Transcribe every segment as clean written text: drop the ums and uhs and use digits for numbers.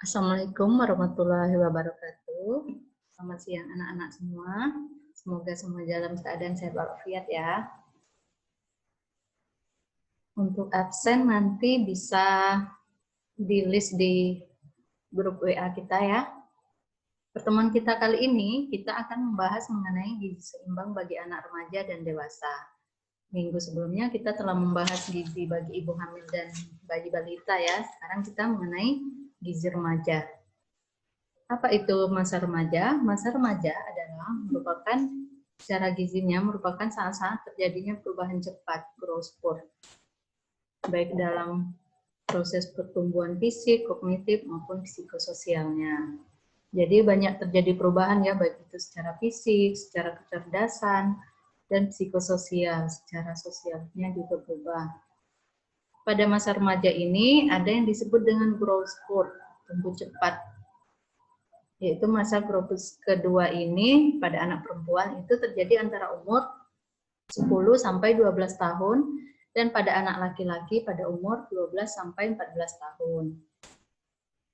Assalamualaikum warahmatullahi wabarakatuh. Selamat siang anak-anak semua. Semoga semua dalam keadaan sehat walafiat ya. Untuk absen nanti bisa di list di grup WA kita ya. Pertemuan kita kali ini kita akan membahas mengenai gizi seimbang bagi anak remaja dan dewasa. Minggu sebelumnya kita telah membahas gizi bagi ibu hamil dan bayi balita ya. Sekarang kita mengenai gizi remaja. Apa itu masa remaja? Masa remaja adalah merupakan secara gizinya merupakan saat-saat terjadinya perubahan cepat, growth spurt, baik dalam proses pertumbuhan fisik, kognitif maupun psikososialnya. Jadi banyak terjadi perubahan ya, baik itu secara fisik, secara kecerdasan, dan psikososial, secara sosialnya juga berubah. Pada masa remaja ini ada yang disebut dengan growth spurt, tumbuh cepat, yaitu masa growth kedua ini pada anak perempuan itu terjadi antara umur 10 sampai 12 tahun dan pada anak laki-laki pada umur 12 sampai 14 tahun.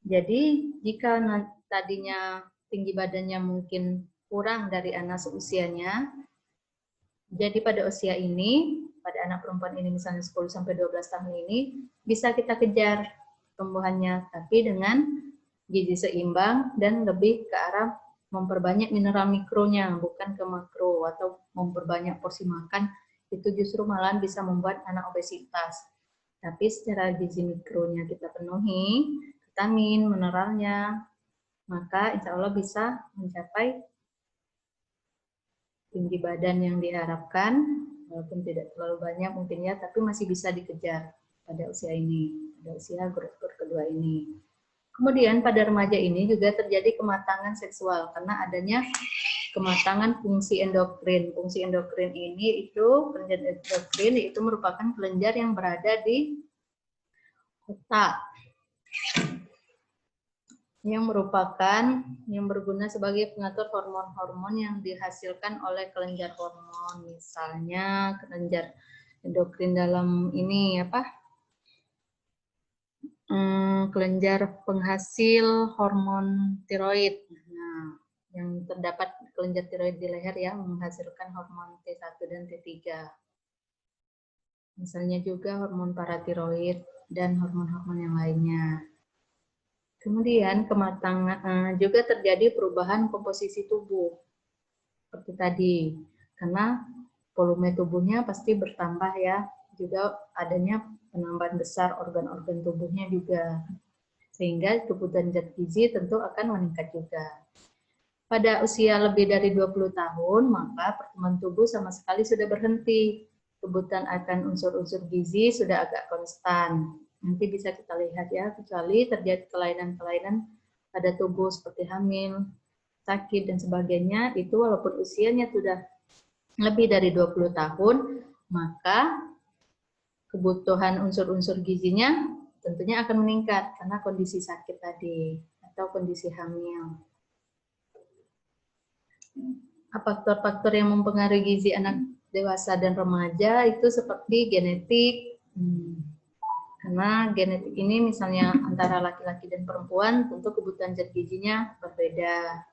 Jadi jika tadinya tinggi badannya mungkin kurang dari anak seusianya, jadi pada usia ini, pada anak perempuan ini misalnya 10 sampai 12 tahun ini bisa kita kejar pertumbuhannya, tapi dengan gizi seimbang dan lebih ke arah memperbanyak mineral mikronya, bukan ke makro, atau memperbanyak porsi makan, itu justru malahan bisa membuat anak obesitas. Tapi secara gizi mikronya kita penuhi, vitamin, mineralnya, maka insya Allah bisa mencapai tinggi badan yang diharapkan, walaupun tidak terlalu banyak mungkin ya, tapi masih bisa dikejar pada usia ini, pada usia growth spurt kedua ini. Kemudian pada remaja ini juga terjadi kematangan seksual karena adanya kematangan fungsi endokrin. Fungsi endokrin ini itu, kelenjar endokrin itu merupakan kelenjar yang berada di otak, yang merupakan yang berguna sebagai pengatur hormon-hormon yang dihasilkan oleh kelenjar hormon, misalnya kelenjar endokrin dalam ini kelenjar penghasil hormon tiroid. Nah, yang terdapat kelenjar tiroid di leher ya menghasilkan hormon T1 dan T3. Misalnya juga hormon paratiroid dan hormon-hormon yang lainnya. Kemudian kematangan juga terjadi perubahan komposisi tubuh seperti tadi, karena volume tubuhnya pasti bertambah ya, juga adanya penambahan besar organ-organ tubuhnya juga, sehingga kebutuhan zat gizi tentu akan meningkat juga. Pada usia lebih dari 20 tahun, maka pertumbuhan tubuh sama sekali sudah berhenti. Kebutuhan akan unsur-unsur gizi sudah agak konstan. Nanti bisa kita lihat ya, kecuali terjadi kelainan-kelainan pada tubuh seperti hamil, sakit, dan sebagainya, itu walaupun usianya sudah lebih dari 20 tahun, maka kebutuhan unsur-unsur gizinya tentunya akan meningkat karena kondisi sakit tadi atau kondisi hamil. Faktor-faktor yang mempengaruhi gizi anak dewasa dan remaja itu seperti genetik, karena genetik ini misalnya antara laki-laki dan perempuan tentu kebutuhan zat gizinya berbeda.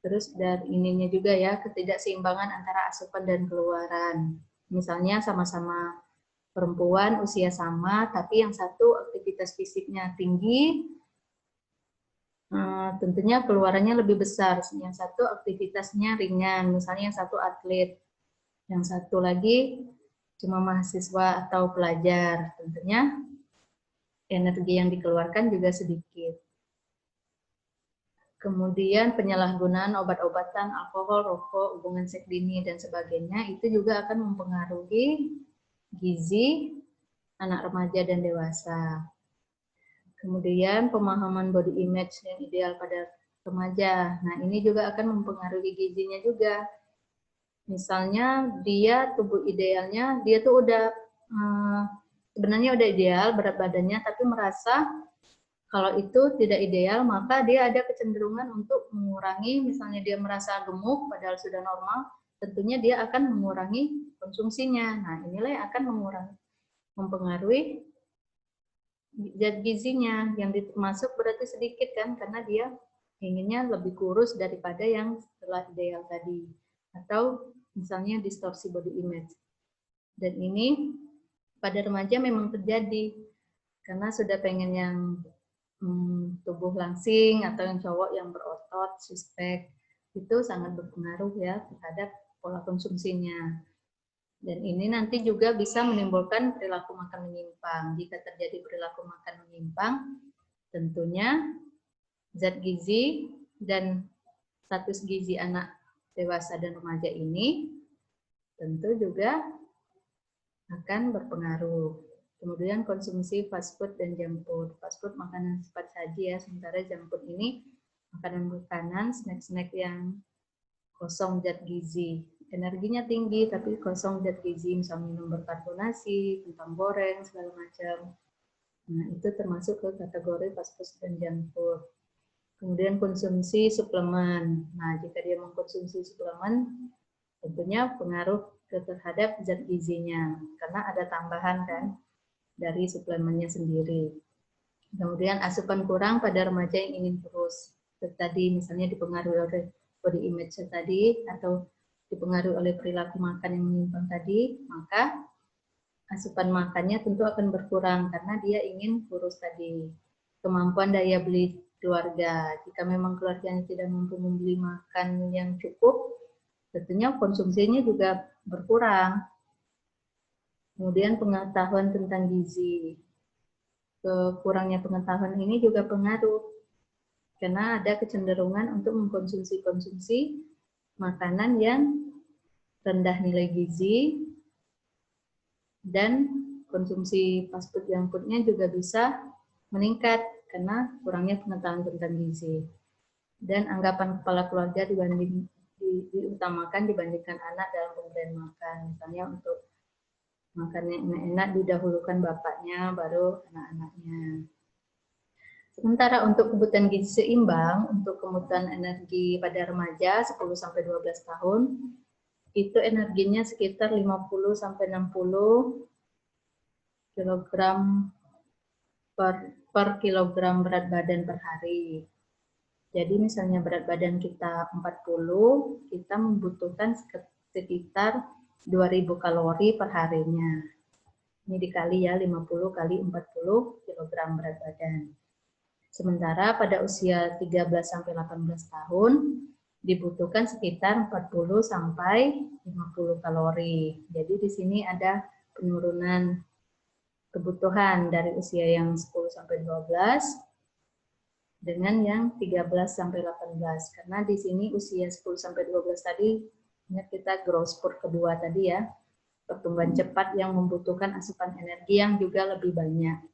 Terus dari ininya juga ya, ketidakseimbangan antara asupan dan keluaran. Misalnya sama-sama perempuan usia sama, tapi yang satu aktivitas fisiknya tinggi, tentunya keluarannya lebih besar. Yang satu aktivitasnya ringan, misalnya yang satu atlet, yang satu lagi cuma mahasiswa atau pelajar, tentunya energi yang dikeluarkan juga sedikit. Kemudian penyalahgunaan obat-obatan, alkohol, rokok, hubungan seks dini, dan sebagainya, itu juga akan mempengaruhi gizi anak remaja dan dewasa. Kemudian pemahaman body image yang ideal pada remaja. Nah, ini juga akan mempengaruhi gizinya juga. Misalnya dia tubuh idealnya, dia tuh udah sebenarnya udah ideal berat badannya, tapi merasa kalau itu tidak ideal, maka dia ada kecenderungan untuk mengurangi, misalnya dia merasa gemuk padahal sudah normal, tentunya dia akan mengurangi konsumsinya. Nah, inilah yang akan mempengaruhi zat gizinya yang masuk berarti sedikit kan, karena dia inginnya lebih kurus daripada yang setelah ideal tadi, atau misalnya distorsi body image. Dan ini pada remaja memang terjadi karena sudah pengen yang tubuh langsing atau yang cowok yang berotot, suspek, itu sangat berpengaruh ya terhadap pola konsumsinya. Dan ini nanti juga bisa menimbulkan perilaku makan menyimpang. Jika terjadi perilaku makan menyimpang, tentunya zat gizi dan status gizi anak dewasa dan remaja ini tentu juga akan berpengaruh. Kemudian konsumsi fast food dan junk food. Fast food makanan cepat saji ya, sementara junk food ini makanan-makanan, snack-snack yang kosong zat gizi. Energinya tinggi tapi kosong zat gizi, misalnya minum berkarbonasi, kentang goreng, segala macam. Nah, itu termasuk ke kategori fast food dan junk food. Kemudian konsumsi suplemen. Nah, jika dia mengkonsumsi suplemen, tentunya pengaruh terhadap zat gizinya, karena ada tambahan kan dari suplemennya sendiri. Kemudian asupan kurang pada remaja yang ingin kurus. Tadi misalnya dipengaruhi oleh body image tadi, atau dipengaruhi oleh perilaku makan yang menyimpang tadi, maka asupan makannya tentu akan berkurang karena dia ingin kurus tadi. Kemampuan daya beli keluarga. Jika memang keluarganya tidak mampu membeli makan yang cukup, tentunya konsumsinya juga berkurang. Kemudian pengetahuan tentang gizi. Kurangnya pengetahuan ini juga pengaruh. Karena ada kecenderungan untuk mengkonsumsi makanan yang rendah nilai gizi, dan konsumsi fast food junk food-nya juga bisa meningkat karena kurangnya pengetahuan tentang gizi. Dan anggapan kepala keluarga diutamakan dibandingkan anak dalam pemberian makan. Misalnya untuk makan yang enak didahulukan bapaknya, baru anak-anaknya. Sementara untuk kebutuhan gizi seimbang, untuk kebutuhan energi pada remaja 10-12 tahun, itu energinya sekitar 50-60 kilogram per kilogram berat badan per hari. Jadi misalnya berat badan kita 40, kita membutuhkan sekitar 2000 kalori per harinya. Ini dikali ya 50 kali 40 kilogram berat badan. Sementara pada usia 13-18 tahun dibutuhkan sekitar 40-50 kalori. Jadi di sini ada penurunan kebutuhan dari usia yang 10-12 dengan yang 13-18. Karena di sini usia 10-12 tadi ingat kita growth spurt kedua tadi ya, pertumbuhan cepat yang membutuhkan asupan energi yang juga lebih banyak.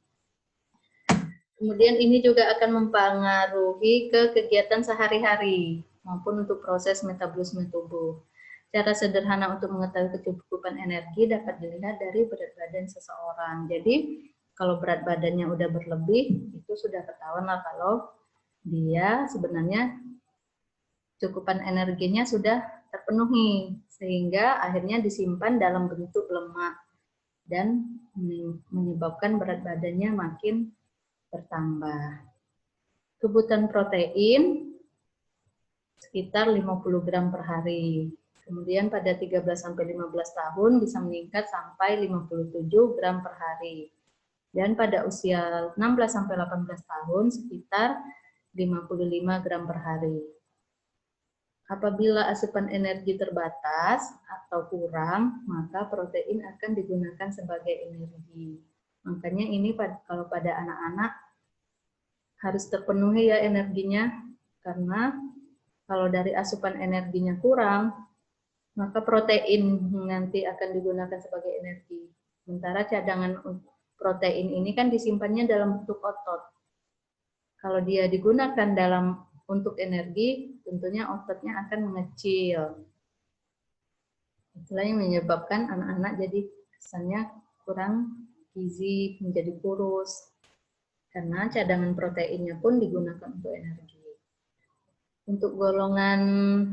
Kemudian ini juga akan mempengaruhi ke kegiatan sehari-hari maupun untuk proses metabolisme tubuh. Cara sederhana untuk mengetahui kecukupan energi dapat dilihat dari berat badan seseorang. Jadi kalau berat badannya udah berlebih, itu sudah ketahuan lah kalau dia sebenarnya cukupan energinya sudah terpenuhi, sehingga akhirnya disimpan dalam bentuk lemak dan menyebabkan berat badannya makin bertambah. Kebutuhan protein sekitar 50 gram per hari. Kemudian pada 13-15 tahun bisa meningkat sampai 57 gram per hari. Dan pada usia 16-18 tahun sekitar 55 gram per hari. Apabila asupan energi terbatas atau kurang, maka protein akan digunakan sebagai energi. Makanya ini kalau pada anak-anak harus terpenuhi ya energinya, karena kalau dari asupan energinya kurang, maka protein nanti akan digunakan sebagai energi. Sementara cadangan protein ini kan disimpannya dalam bentuk otot. Kalau dia digunakan untuk energi, tentunya ototnya akan mengecil. Itulah yang menyebabkan anak-anak jadi kesannya kurang gizi, menjadi kurus. Karena cadangan proteinnya pun digunakan untuk energi. Untuk golongan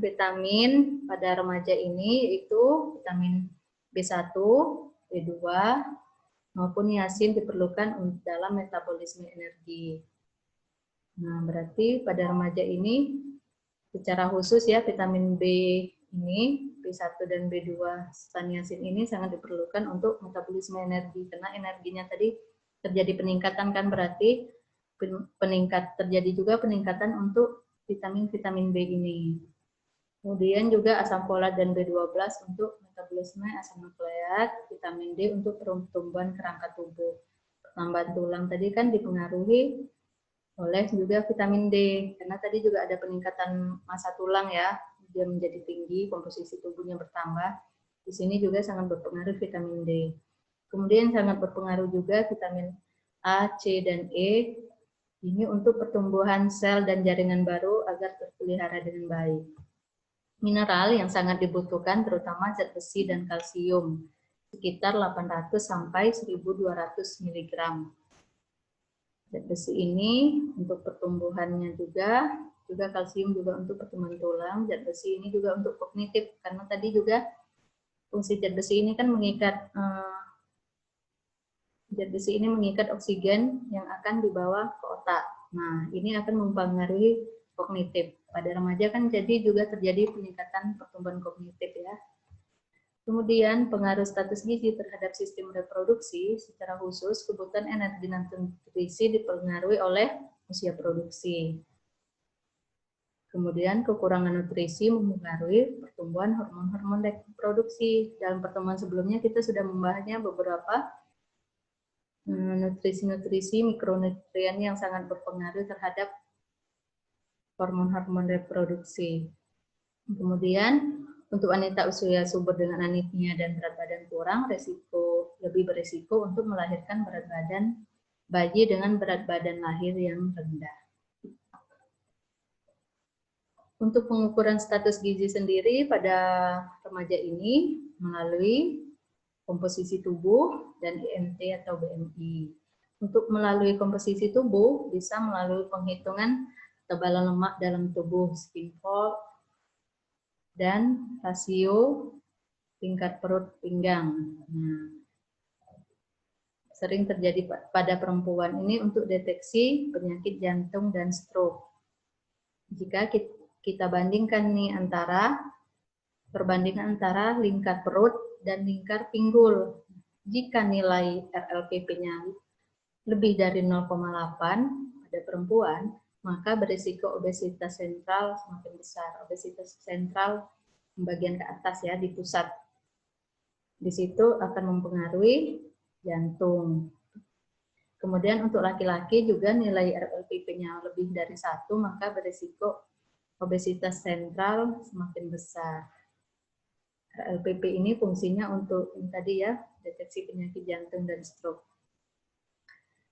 vitamin pada remaja ini itu vitamin B1, B2, maupun niacin diperlukan dalam metabolisme energi. Nah, berarti pada remaja ini secara khusus ya vitamin B ini, B1 dan B2 serta niacin ini sangat diperlukan untuk metabolisme energi, karena energinya tadi terjadi peningkatan kan, berarti terjadi juga peningkatan untuk vitamin-vitamin B ini. Kemudian juga asam folat dan B12 untuk metabolisme asam nukleat, vitamin D untuk pertumbuhan kerangka tubuh. Pertambahan tulang tadi kan dipengaruhi oleh juga vitamin D, karena tadi juga ada peningkatan massa tulang ya, dia menjadi tinggi, komposisi tubuhnya bertambah. Di sini juga sangat berpengaruh vitamin D. Kemudian sangat berpengaruh juga vitamin A, C, dan E, ini untuk pertumbuhan sel dan jaringan baru agar terpelihara dengan baik. Mineral yang sangat dibutuhkan terutama zat besi dan kalsium, sekitar 800 sampai 1200 mg. Zat besi ini untuk pertumbuhannya juga kalsium juga untuk pertumbuhan tulang. Zat besi ini juga untuk kognitif, karena tadi juga fungsi zat besi ini kan mengikat zat besi ini mengikat oksigen yang akan dibawa ke otak. Nah, ini akan mempengaruhi kognitif. Pada remaja kan jadi juga terjadi peningkatan pertumbuhan kognitif ya. Kemudian pengaruh status gizi terhadap sistem reproduksi, secara khusus kebutuhan energi dan nutrisi dipengaruhi oleh usia produksi. Kemudian kekurangan nutrisi mempengaruhi pertumbuhan hormon-hormon reproduksi. Dalam pertemuan sebelumnya kita sudah membahasnya beberapa nutrisi-nutrisi mikronutrien yang sangat berpengaruh terhadap hormon-hormon reproduksi. Kemudian untuk wanita usia subur dengan anemia dan berat badan kurang, lebih berisiko untuk melahirkan berat badan bayi dengan berat badan lahir yang rendah. Untuk pengukuran status gizi sendiri pada remaja ini melalui komposisi tubuh dan IMT atau BMI. Untuk melalui komposisi tubuh bisa melalui penghitungan tebalan lemak dalam tubuh, skin fold, dan rasio tingkat perut pinggang. Nah, sering terjadi pada perempuan ini untuk deteksi penyakit jantung dan stroke. Jika kita bandingkan nih perbandingan antara lingkar perut dan lingkar pinggul. Jika nilai RLPP-nya lebih dari 0,8 pada perempuan, maka berisiko obesitas sentral semakin besar. Obesitas sentral bagian ke atas ya, di pusat. Di situ akan mempengaruhi jantung. Kemudian untuk laki-laki juga nilai RLPP-nya lebih dari 1, maka berisiko obesitas sentral semakin besar. RLPP ini fungsinya untuk tadi ya, deteksi penyakit jantung dan stroke.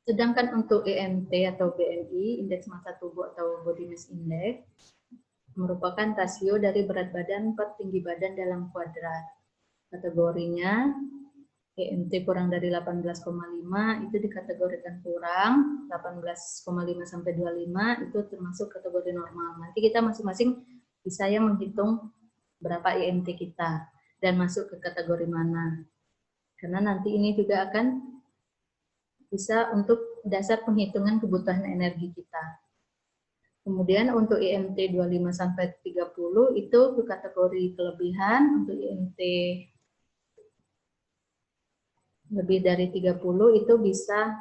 Sedangkan untuk IMT atau BMI, indeks massa tubuh atau body mass index, merupakan rasio dari berat badan per tinggi badan dalam kuadrat. Kategorinya IMT kurang dari 18,5 itu dikategorikan kurang, 18,5 sampai 25 itu termasuk kategori normal. Nanti kita masing-masing bisa ya menghitung berapa IMT kita dan masuk ke kategori mana. Karena nanti ini juga akan bisa untuk dasar penghitungan kebutuhan energi kita. Kemudian untuk IMT 25 sampai 30 itu ke kategori kelebihan, untuk IMT lebih dari 30 itu bisa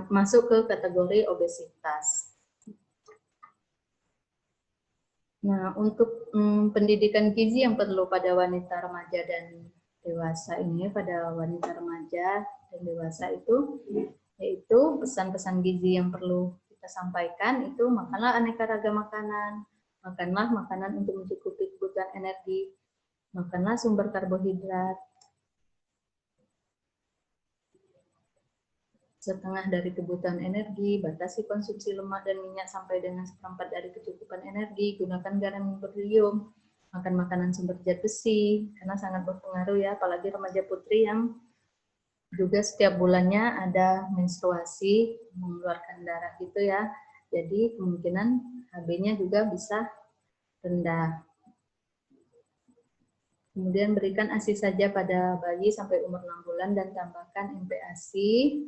masuk ke kategori obesitas. Nah, untuk pendidikan gizi yang perlu pada wanita remaja dan dewasa ini, pada wanita remaja dan dewasa itu, yaitu pesan-pesan gizi yang perlu kita sampaikan itu makanlah aneka ragam makanan, makanlah makanan untuk mencukupi kebutuhan energi, makanlah sumber karbohidrat, setengah dari kebutuhan energi, batasi konsumsi lemak dan minyak sampai dengan 1/4 dari kecukupan energi, gunakan garam yang berlium, makan makanan sumber zat besi, karena sangat berpengaruh ya, apalagi remaja putri yang juga setiap bulannya ada menstruasi, mengeluarkan darah gitu ya, jadi kemungkinan HB-nya juga bisa rendah. Kemudian berikan ASI saja pada bayi sampai umur 6 bulan dan tambahkan MPASI